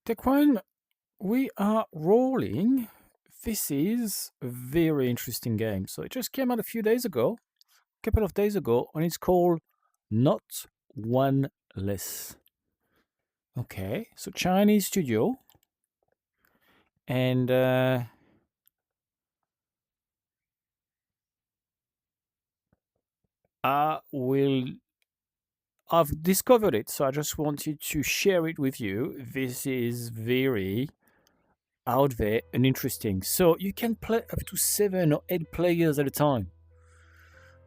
Tequan, we are rolling. This is a very interesting game. So it just came out a couple of days ago, and it's called Not One Less. Okay, so Chinese studio, and I've discovered it, so I just wanted to share it with you. This is very out there and interesting. So you can play up to 7 or 8 players at a time.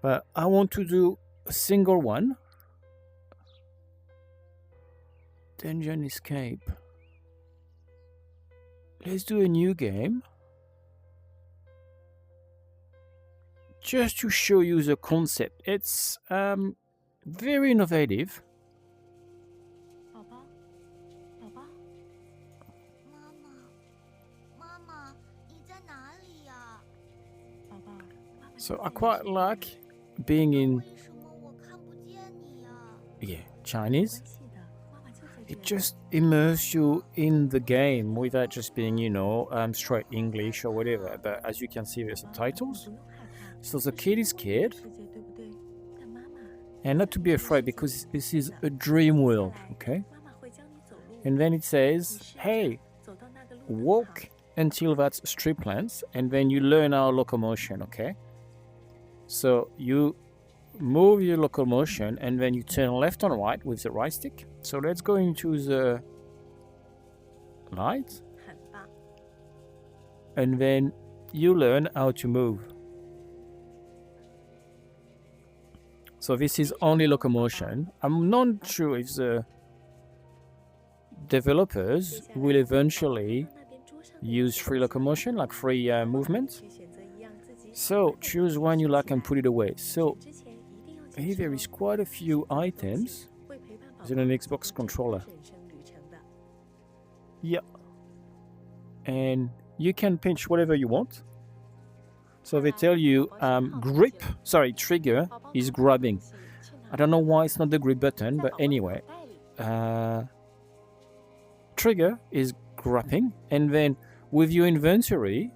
But I want to do a single one. Dungeon Escape. Let's do a new game. Just to show you the concept. It's very innovative. So I quite like being in Chinese. It just immerses you in the game without just being, straight English or whatever. But as you can see, there's subtitles. So the kid is scared. And not to be afraid, because this is a dream world, okay? And then it says, hey, walk until that strip lands, and then you learn our locomotion, okay? So you move your locomotion, and then you turn left and right with the right stick. So let's go into the light, and then you learn how to move. So this is only locomotion. I'm not sure if the developers will eventually use free locomotion, like free movement. So choose one you like and put it away. So here there is quite a few items. Is it an Xbox controller? Yeah. And you can pinch whatever you want. So they tell you trigger is grabbing. I don't know why it's not the grip button, but anyway. Trigger is grabbing, and then with your inventory,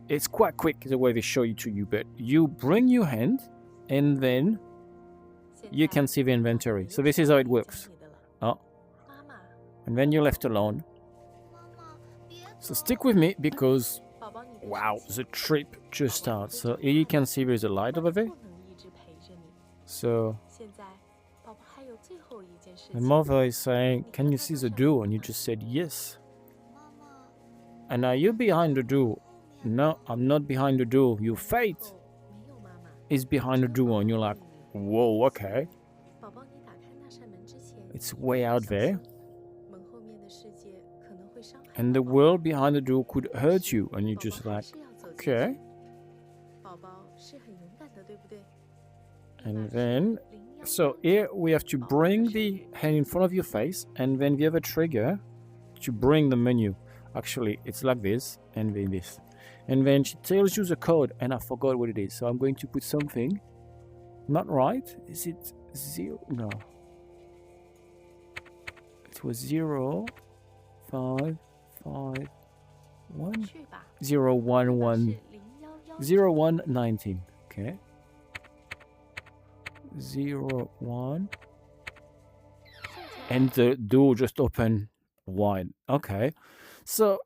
it's quite quick the way they show it to you, but you bring your hand and then you can see the inventory. So this is how it works. Oh. And then you're left alone. So stick with me because wow, the trip just starts. So here you can see there's a light over there. So the mother is saying, can you see the door? And you just said yes. And now you're behind the door. No, I'm not behind the door. Your fate is behind the door. And you're like, whoa, okay. It's way out there. And the world behind the door could hurt you. And you're just like, okay. And then, so here we have to bring the hand in front of your face. And then we have a trigger to bring the menu. Actually, it's like this and then this. And then she tells you the code. And I forgot what it is. So I'm going to put something not right. Is it 0? No. It was 0, 5, 5, 1, 0, 1, 1, 0, 1, 19. Okay. 0, 1. And the door just opened wide. Okay. So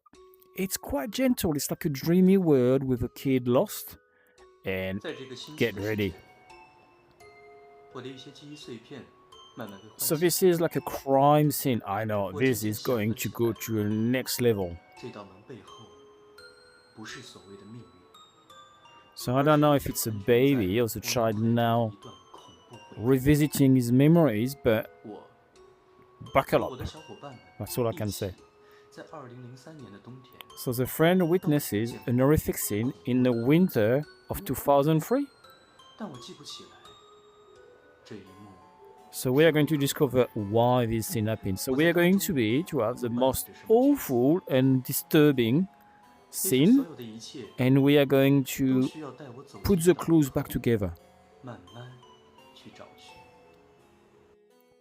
it's quite gentle. It's like a dreamy world with a kid lost. And get ready. So this is like a crime scene. I know, this is going to go to the next level. So I don't know if it's a baby or the child now revisiting his memories, but buckle up. That's all I can say. So the friend witnesses an horrific scene in the winter of 2003. So we are going to discover why this scene happened. So we are going to have the most awful and disturbing scene, and we are going to put the clues back together.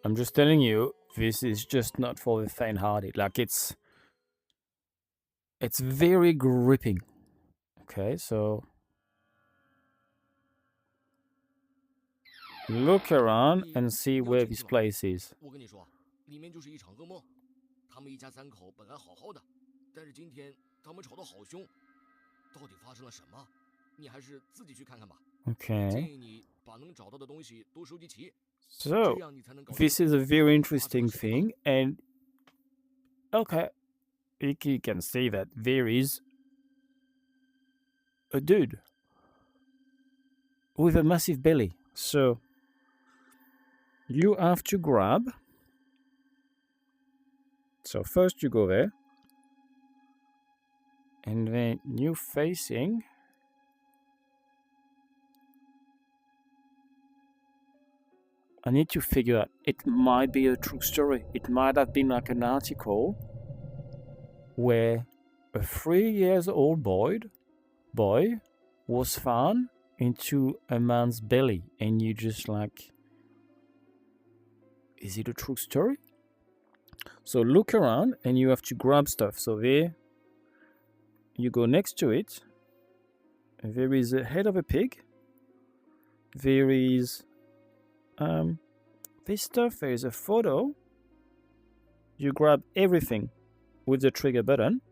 I'm just telling you, This is just not for the faint-hearted. Like it's very gripping. Okay, so look around and see where this place is. 我跟你说，里面就是一场噩梦。他们一家三口本来好好的，但是今天他们吵得好凶。到底发生了什么？你还是自己去看看吧。Okay. 建议你把能找到的东西都收集齐， So 这样你才能搞清 this is a very interesting thing, and okay, you can see that there is a dude with a massive belly. So you have to grab. So first you go there, and then you facing. I need to figure out. It might be a true story. It might have been like an article where a 3-year-old boy was found into a man's belly, and you just like, is it a true story? So look around and you have to grab stuff. So there you go next to it. There is a head of a pig. There is this stuff. There is a photo. You grab everything with the trigger button.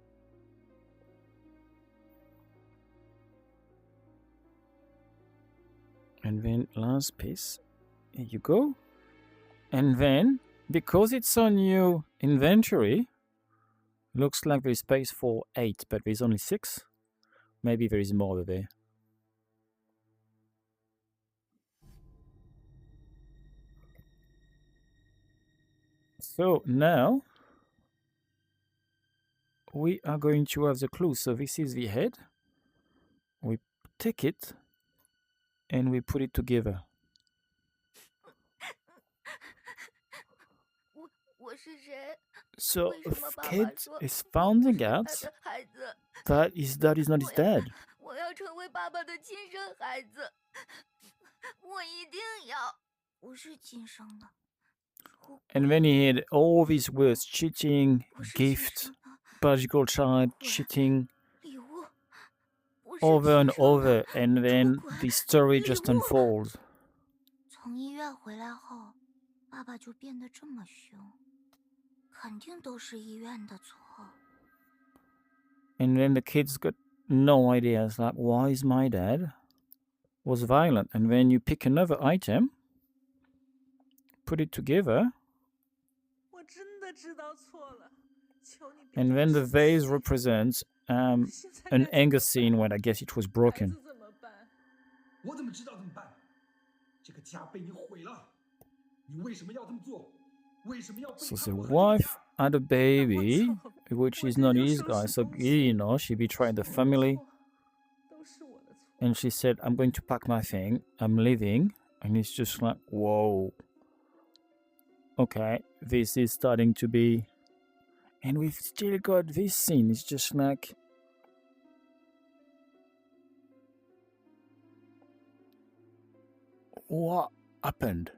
And then last piece, here you go. And then, because it's on your inventory, looks like there's space for 8, but there's only 6. Maybe there is more there. So now we are going to have the clue. So this is the head. We take it and we put it together. So the kid is finding out that his dad is not his dad. And then he had all these words: cheating, gift, biological child, cheating, over and over, and then the story just unfolds. And then the kids got no idea. It's like, why is my dad was violent? And then you pick another item, put it together, and then the vase represents an anger scene when I guess it was broken. So the wife had a baby, which is not his guy. So, you know, she betrayed the family. And she said, I'm going to pack my thing. I'm leaving. And it's just like, whoa. Okay, this is starting to be... And we've still got this scene. It's just like... What happened?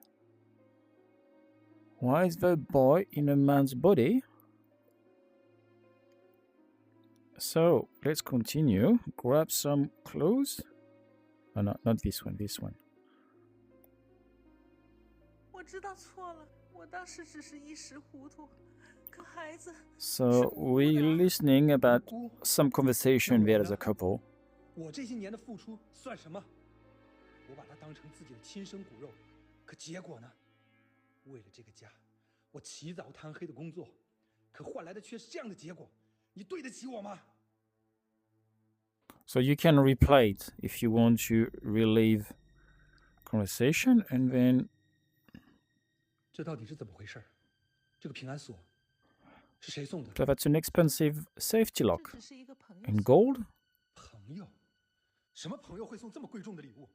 Why is the boy in a man's body? So, let's continue. Grab some clothes. Oh, no, not this one, this one. So, we're listening about some conversation there as a couple. 我这些年的付出算什么？我把他当成自己的亲生骨肉，可结果呢？为了这个家，我起早贪黑的工作，可换来的却是这样的结果，你对得起我吗？ So you can replay it if you want to relive conversation, and then 这到底是怎么回事？这个平安锁是谁送的？ so that's an expensive safety lock in gold. 朋友，什么朋友会送这么贵重的礼物？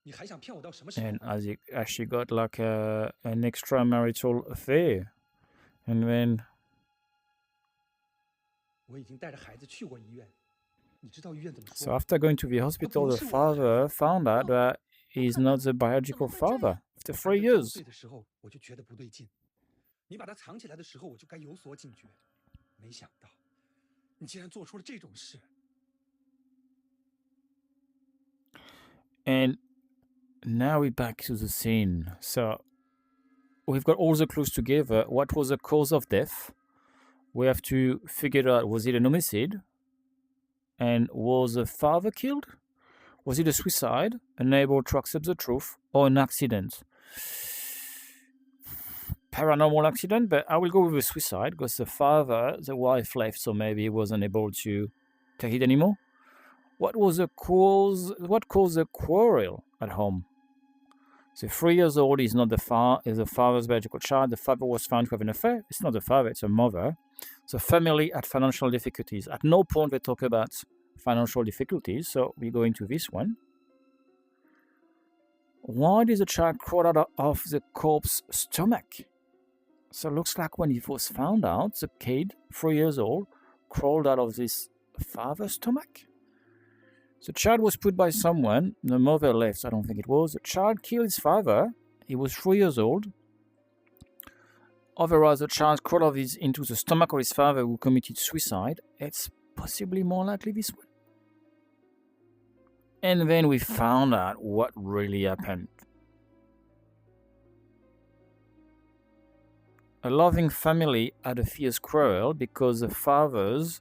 你还想骗我到什么时候？ And as it actually got like an extramarital affair, and then 我已经带着孩子去过医院，你知道医院怎么说 so after going to the hospital, the father found out that he's not the biological father after 3 years. 岁的时候我就觉得不对劲，你把它藏起来的时候，我就该有所警觉。没想到，你竟然做出了这种事。And now we're back to the scene. So we've got all the clues together. What was the cause of death? We have to figure out, was it an homicide? And was the father killed? Was it a suicide, unable to accept the truth, or an accident? Paranormal accident, but I will go with a suicide because the father, the wife left, so maybe he wasn't able to take it anymore. What was the cause? What caused the quarrel at home? So 3 years old is not the father's biological child. The father was found to have an affair. It's not the father, it's a mother. So family had financial difficulties. At no point they talk about financial difficulties, so we go into this one. Why did the child crawl out of the corpse's stomach? So it looks like when it was found out, the kid, 3 years old, crawled out of this father's stomach. The child was put by someone. The mother left, so I don't think it was. The child killed his father. He was 3 years old. Otherwise, the child crawled into the stomach of his father who committed suicide. It's possibly more likely this one. And then we found out what really happened. A loving family had a fierce quarrel because the father's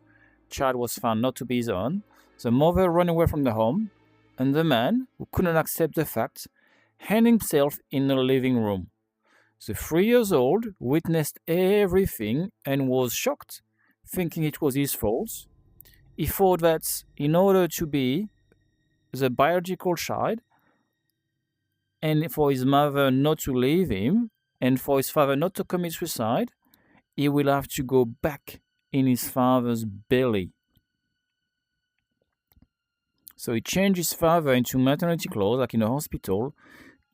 child was found not to be his own. The mother ran away from the home, and the man, who couldn't accept the fact, hanged himself in the living room. The 3 years old witnessed everything and was shocked, thinking it was his fault. He thought that in order to be the biological child, and for his mother not to leave him, and for his father not to commit suicide, he will have to go back in his father's belly. So he changed his father into maternity clothes, like in a hospital,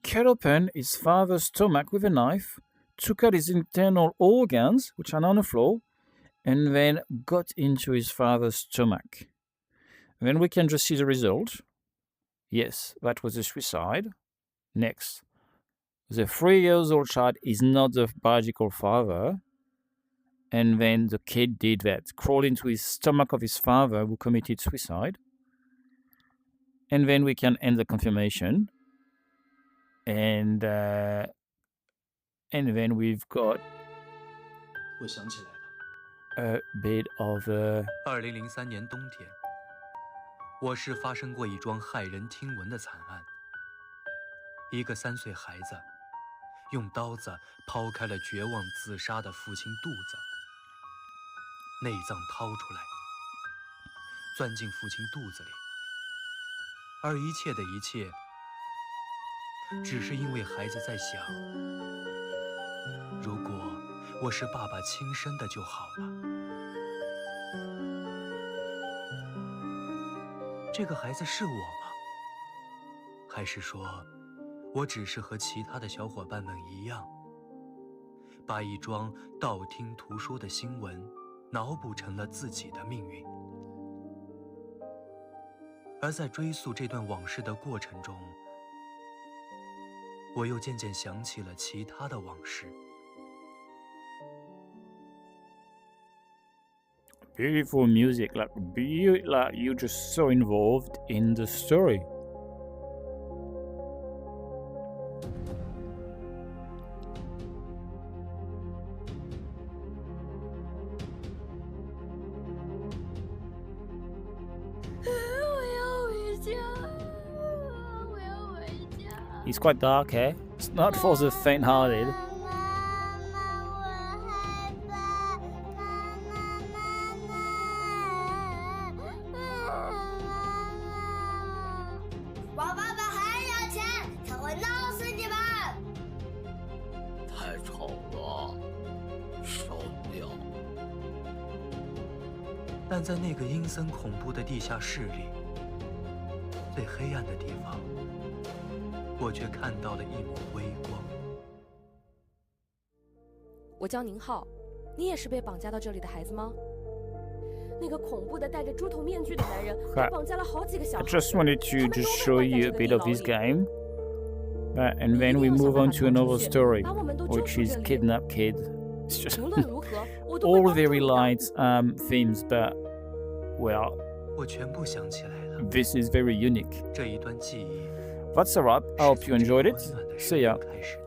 cut open his father's stomach with a knife, took out his internal organs, which are on the floor, and then got into his father's stomach. And then we can just see the result. Yes, that was a suicide. Next. The 3 years old child is not the biological father. And then the kid did that, crawled into his stomach of his father who committed suicide. And then we can end the confirmation. And then we've got 我想起来了， a bit of a 2003年冬天，我市发生过一桩骇人听闻的惨案。一个3岁孩子用刀子剖开了绝望自杀的父亲肚子，内脏掏出来，钻进父亲肚子里，而一切的一切，只是因为孩子在想，如果我是爸爸亲生的就好了。这个孩子是我吗？还是说，我只是和其他的小伙伴们一样，把一桩道听途说的新闻脑补成了自己的命运？而在追溯这段往事的过程中，我又渐渐想起了其他的往事。beautiful music, like you're just so involved in the story. It's quite dark, eh? It's not for the faint-hearted. 我爸爸很有钱，他会闹死你们。太吵了，烧掉。但在那个阴森恐怖的地下室里，最黑暗的地方，我却看到了一抹微光。我叫宁浩，你也是被绑架到这里的孩子吗？那个恐怖的戴着猪头面具的男人，还绑架了好几个小 I 孩。 just wanted to just show you a bit of this game. And then we move on to another story, which is Kidnap Kid. It's just 无论如何，我都会 all 帮助 very 你的。 light themes, but well, 我全部想起来了。 this is very unique. 这一段记忆 That's a wrap. I hope you enjoyed it. 温暖的 See ya. 开始的。